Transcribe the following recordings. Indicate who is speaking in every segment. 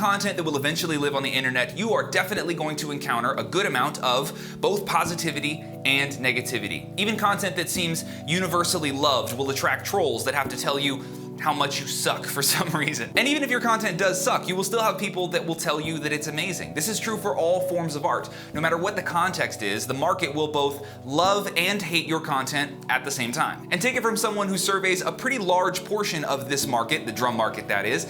Speaker 1: content that will eventually live on the internet, you are definitely going to encounter a good amount of both positivity and negativity. Even content that seems universally loved will attract trolls that have to tell you how much you suck for some reason. And even if your content does suck, you will still have people that will tell you that it's amazing. This is true for all forms of art. No matter what the context is, the market will both love and hate your content at the same time. And take it from someone who surveys a pretty large portion of this market, the drum market that is,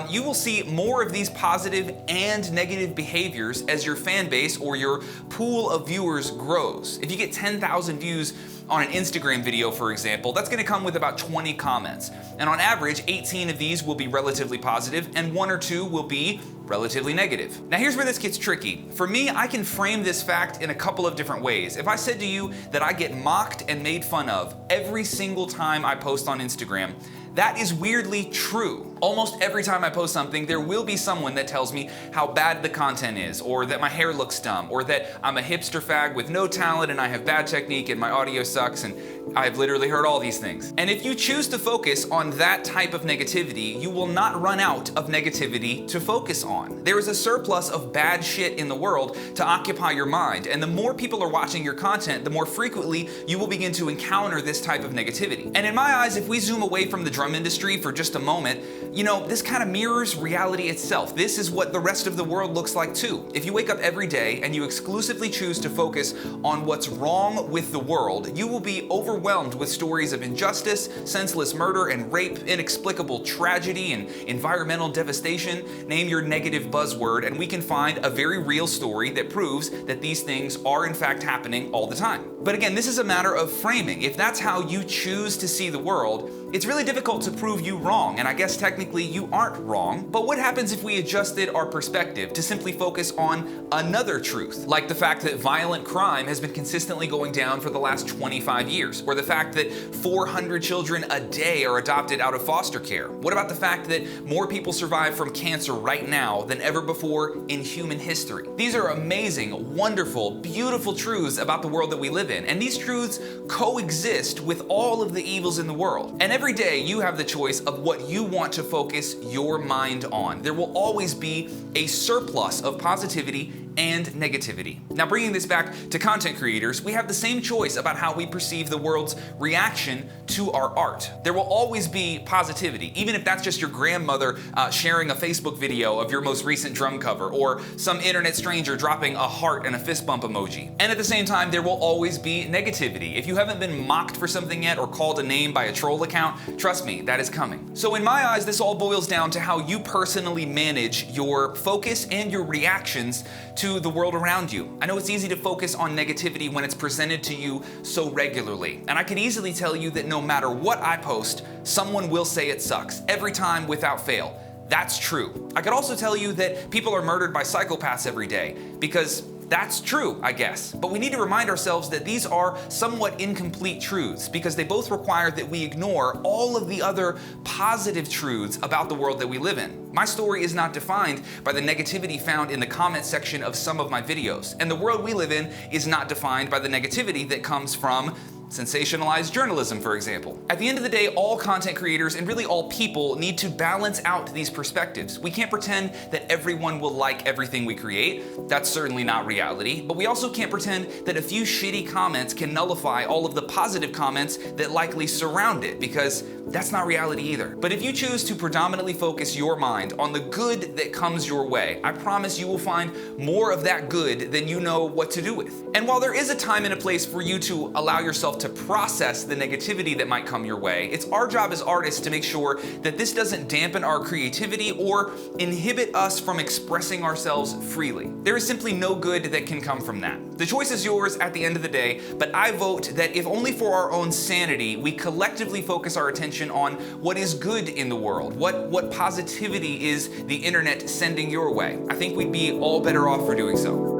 Speaker 1: you will see more of these positive and negative behaviors as your fan base or your pool of viewers grows. If you get 10,000 views on an Instagram video, for example, that's gonna come with about 20 comments. And on average, 18 of these will be relatively positive and 1 or 2 will be relatively negative. Now here's where this gets tricky. For me, I can frame this fact in a couple of different ways. If I said to you that I get mocked and made fun of every single time I post on Instagram, that is weirdly true. Almost every time I post something, there will be someone that tells me how bad the content is, or that my hair looks dumb, or that I'm a hipster fag with no talent and I have bad technique and my audio sucks, and I've literally heard all these things. And if you choose to focus on that type of negativity, you will not run out of negativity to focus on. There is a surplus of bad shit in the world to occupy your mind, and the more people are watching your content, the more frequently you will begin to encounter this type of negativity. And in my eyes, if we zoom away from the drum industry for just a moment, you know, this kind of mirrors reality itself. This is what the rest of the world looks like too. If you wake up every day and you exclusively choose to focus on what's wrong with the world, you will be overwhelmed with stories of injustice, senseless murder and rape, inexplicable tragedy and environmental devastation. Name your negative buzzword and we can find a very real story that proves that these things are in fact happening all the time. But again, this is a matter of framing. If that's how you choose to see the world, it's really difficult to prove you wrong, and I guess technically you aren't wrong. But what happens if we adjusted our perspective to simply focus on another truth, like the fact that violent crime has been consistently going down for the last 25 years, or the fact that 400 children a day are adopted out of foster care? What about the fact that more people survive from cancer right now than ever before in human history? These are amazing, wonderful, beautiful truths about the world that we live in, and these truths coexist with all of the evils in the world. And every day you have the choice of what you want to focus your mind on. There will always be a surplus of positivity and negativity. Now bringing this back to content creators, we have the same choice about how we perceive the world's reaction to our art. There will always be positivity, even if that's just your grandmother sharing a Facebook video of your most recent drum cover, or some internet stranger dropping a heart and a fist bump emoji. And at the same time, there will always be negativity. If you haven't been mocked for something yet or called a name by a troll account, trust me, that is coming. So in my eyes, this all boils down to how you personally manage your focus and your reactions to the world around you. I know it's easy to focus on negativity when it's presented to you so regularly, and I can easily tell you that no matter what I post, someone will say it sucks, every time without fail. That's true. I could also tell you that people are murdered by psychopaths every day, because that's true, I guess. But we need to remind ourselves that these are somewhat incomplete truths, because they both require that we ignore all of the other positive truths about the world that we live in. My story is not defined by the negativity found in the comment section of some of my videos, and the world we live in is not defined by the negativity that comes from sensationalized journalism, for example. At the end of the day, all content creators and really all people need to balance out these perspectives. We can't pretend that everyone will like everything we create. That's certainly not reality. But we also can't pretend that a few shitty comments can nullify all of the positive comments that likely surround it, because that's not reality either. But if you choose to predominantly focus your mind on the good that comes your way, I promise you will find more of that good than you know what to do with. And while there is a time and a place for you to allow yourself to process the negativity that might come your way, it's our job as artists to make sure that this doesn't dampen our creativity or inhibit us from expressing ourselves freely. There is simply no good that can come from that. The choice is yours at the end of the day, but I vote that if only for our own sanity, we collectively focus our attention on what is good in the world, what positivity is the internet sending your way. I think we'd be all better off for doing so.